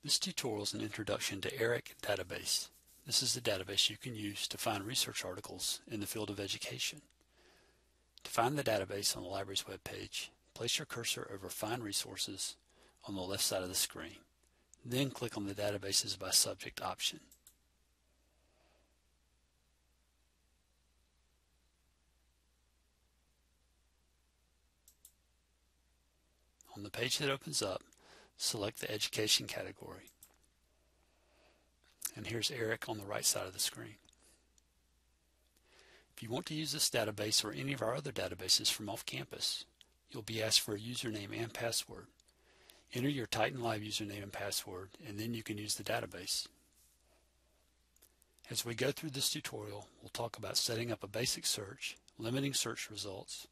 This tutorial is an introduction to ERIC database. This is the database you can use to find research articles in the field of education. To find the database on the library's webpage, place your cursor over Find Resources on the left side of the screen. Then click on the Databases by Subject option. On the page that opens up, select the Education category. And here's ERIC on the right side of the screen. If you want to use this database or any of our other databases from off campus, you'll be asked for a username and password. Enter your Titan Live username and password, and then you can use the database. As we go through this tutorial, we'll talk about setting up a basic search, limiting search results,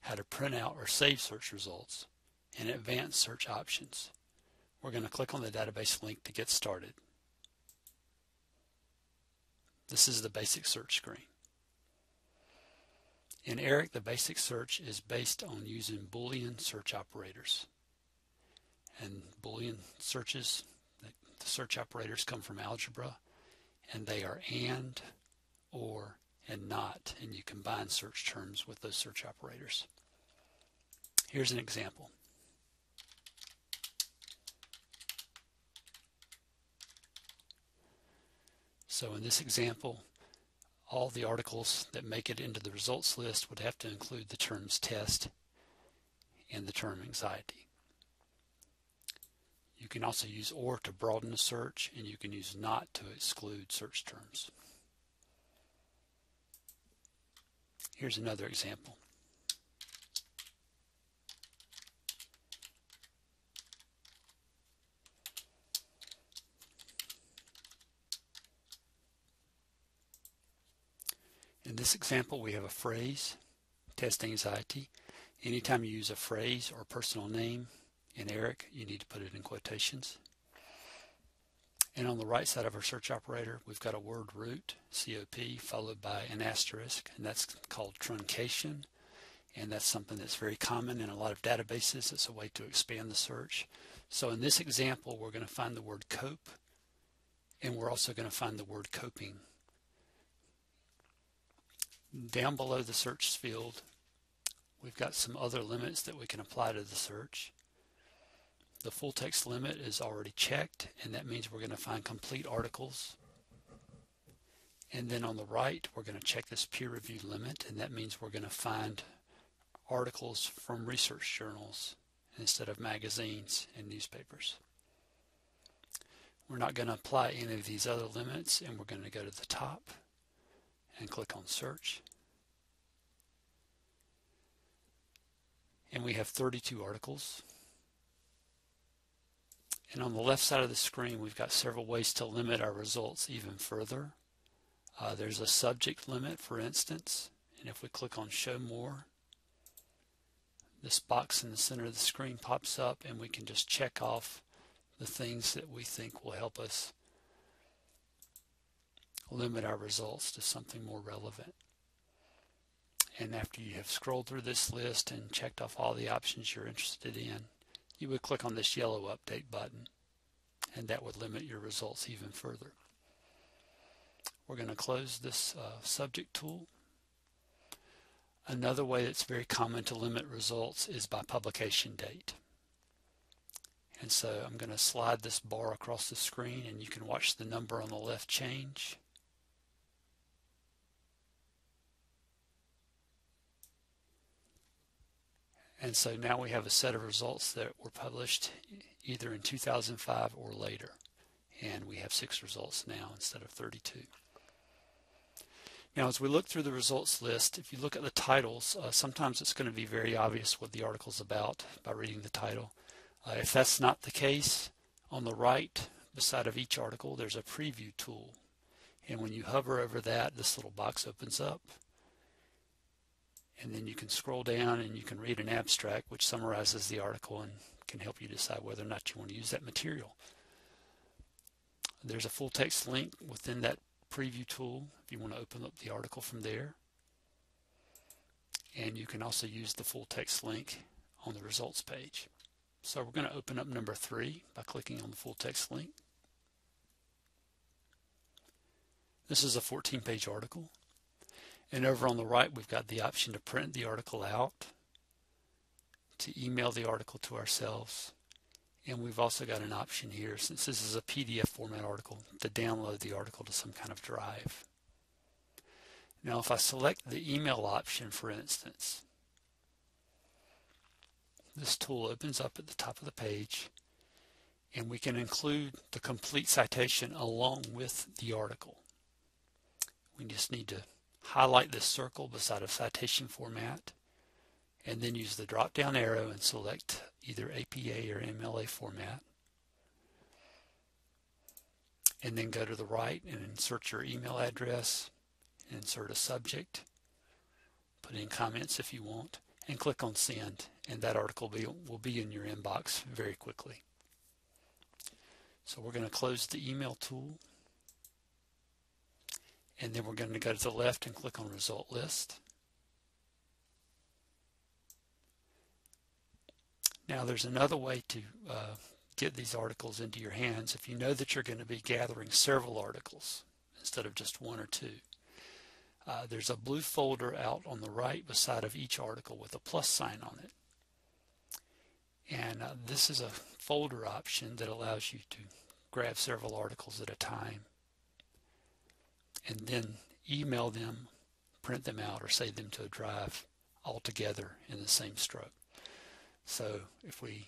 how to print out or save search results, and advanced search options. We're going to click on the database link to get started. This is the basic search screen. In ERIC, the basic search is based on using Boolean search operators. And Boolean searches, the search operators come from algebra, and they are and, or, and not, and you combine search terms with those search operators. Here's an example. So in this example, all the articles that make it into the results list would have to include the terms test and the term anxiety. You can also use or to broaden the search, and you can use not to exclude search terms. Here's another example. In this example, we have a phrase, test anxiety. Anytime you use a phrase or personal name in ERIC, you need to put it in quotations. And on the right side of our search operator, we've got a word root, COP, followed by an asterisk, and that's called truncation. And that's something that's very common in a lot of databases. It's a way to expand the search. So in this example, we're going to find the word cope, and we're also going to find the word coping. Down below the search field, we've got some other limits that we can apply to the search. The full text limit is already checked, and that means we're going to find complete articles. And then on the right, we're going to check this peer review limit, and that means we're going to find articles from research journals instead of magazines and newspapers. We're not going to apply any of these other limits, and we're going to go to the top and click on search. And we have 32 articles. And on the left side of the screen, we've got several ways to limit our results even further. There's a subject limit, for instance, and if we click on show more, this box in the center of the screen pops up, and we can just check off the things that we think will help us limit our results to something more relevant. And after you have scrolled through this list and checked off all the options you're interested in, you would click on this yellow update button, and that would limit your results even further. We're going to close this subject tool. Another way that's very common to limit results is by publication date. And so I'm going to slide this bar across the screen, and you can watch the number on the left change. And so now we have a set of results that were published either in 2005 or later. And we have 6 results now instead of 32. Now as we look through the results list, if you look at the titles, sometimes it's going to be very obvious what the article's about by reading the title. If that's not the case, on the right beside of each article there's a preview tool. And when you hover over that, this little box opens up. And then you can scroll down and you can read an abstract which summarizes the article and can help you decide whether or not you want to use that material. There's a full text link within that preview tool if you want to open up the article from there. And you can also use the full text link on the results page. So we're going to open up number 3 by clicking on the full text link. This is a 14-page article. And over on the right, we've got the option to print the article out, to email the article to ourselves, and we've also got an option here, since this is a PDF format article, to download the article to some kind of drive. Now if I select the email option, for instance, this tool opens up at the top of the page, and we can include the complete citation along with the article. We just need to highlight this circle beside a citation format, and then use the drop down arrow and select either APA or MLA format, and then go to the right and insert your email address, insert a subject, put in comments if you want, and click on send, and that article will be in your inbox very quickly. So we're going to close the email tool, and then we're going to go to the left and click on result list. Now there's another way to get these articles into your hands if you know that you're going to be gathering several articles instead of just one or two. There's a blue folder out on the right beside of each article with a plus sign on it. And this is a folder option that allows you to grab several articles at a time and then email them, print them out, or save them to a drive all together in the same stroke. So if we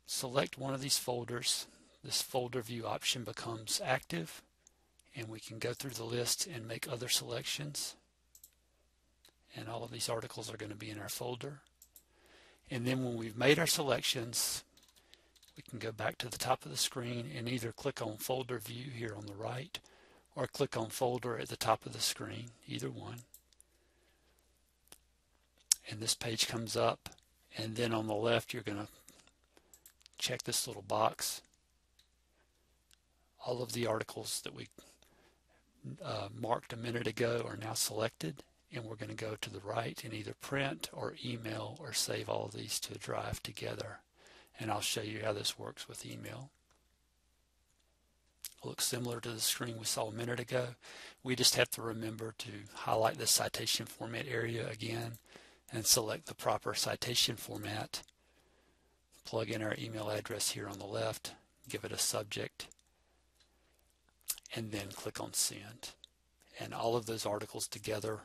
select one of these folders, this folder view option becomes active, and we can go through the list and make other selections, and all of these articles are going to be in our folder. And then when we've made our selections, we can go back to the top of the screen and either click on folder view here on the right, or click on folder at the top of the screen, either one. And this page comes up, and then on the left you're going to check this little box. All of the articles that we marked a minute ago are now selected, and we're going to go to the right and either print or email or save all of these to a drive together. And I'll show you how this works with email. It looks similar to the screen we saw a minute ago. We just have to remember to highlight the citation format area again and select the proper citation format. Plug in our email address here on the left, give it a subject, and then click on send. And all of those articles together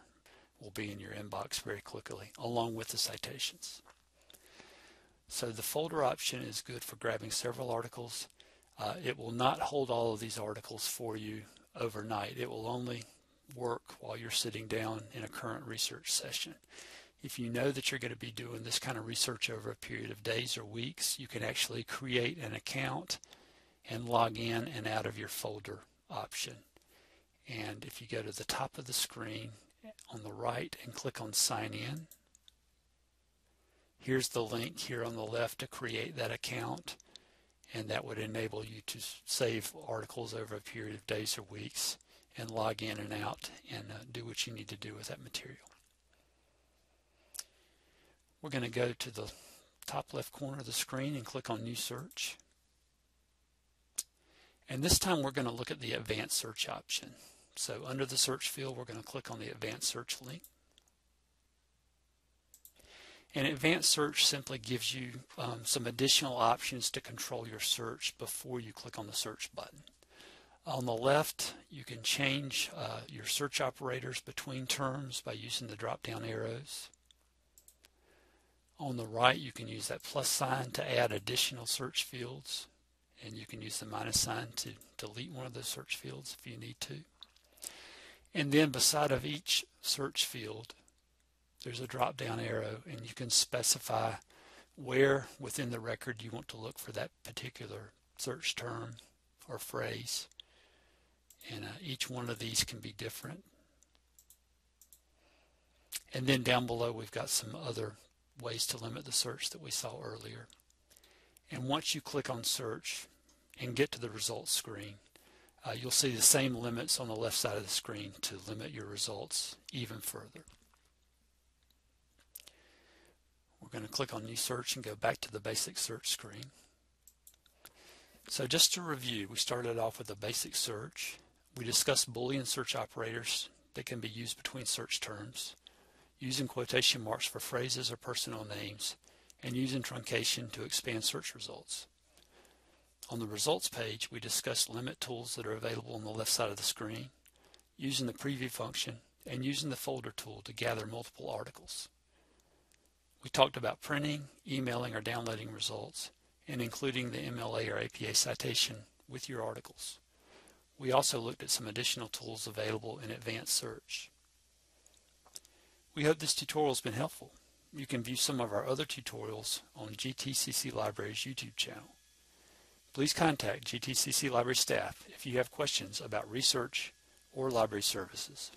will be in your inbox very quickly, along with the citations. So the folder option is good for grabbing several articles. It will not hold all of these articles for you overnight. It will only work while you're sitting down in a current research session. If you know that you're going to be doing this kind of research over a period of days or weeks, you can actually create an account and log in and out of your folder option. And if you go to the top of the screen on the right and click on sign in, here's the link here on the left to create that account, and that would enable you to save articles over a period of days or weeks and log in and out and do what you need to do with that material. We're going to go to the top left corner of the screen and click on New Search. And this time we're going to look at the Advanced Search option. So under the search field, we're going to click on the Advanced Search link. And Advanced Search simply gives you some additional options to control your search before you click on the search button. On the left, you can change your search operators between terms by using the drop-down arrows. On the right, you can use that plus sign to add additional search fields, and you can use the minus sign to delete one of those search fields if you need to. And then beside of each search field, there's a drop-down arrow, and you can specify where within the record you want to look for that particular search term or phrase. And each one of these can be different. And then down below, we've got some other ways to limit the search that we saw earlier. And once you click on search and get to the results screen, you'll see the same limits on the left side of the screen to limit your results even further. We're going to click on New Search and go back to the basic search screen. So just to review, we started off with a basic search. We discussed Boolean search operators that can be used between search terms, using quotation marks for phrases or personal names, and using truncation to expand search results. On the results page, we discussed limit tools that are available on the left side of the screen, using the preview function, and using the folder tool to gather multiple articles. We talked about printing, emailing, or downloading results, and including the MLA or APA citation with your articles. We also looked at some additional tools available in advanced search. We hope this tutorial has been helpful. You can view some of our other tutorials on GTCC Library's YouTube channel. Please contact GTCC Library staff if you have questions about research or library services.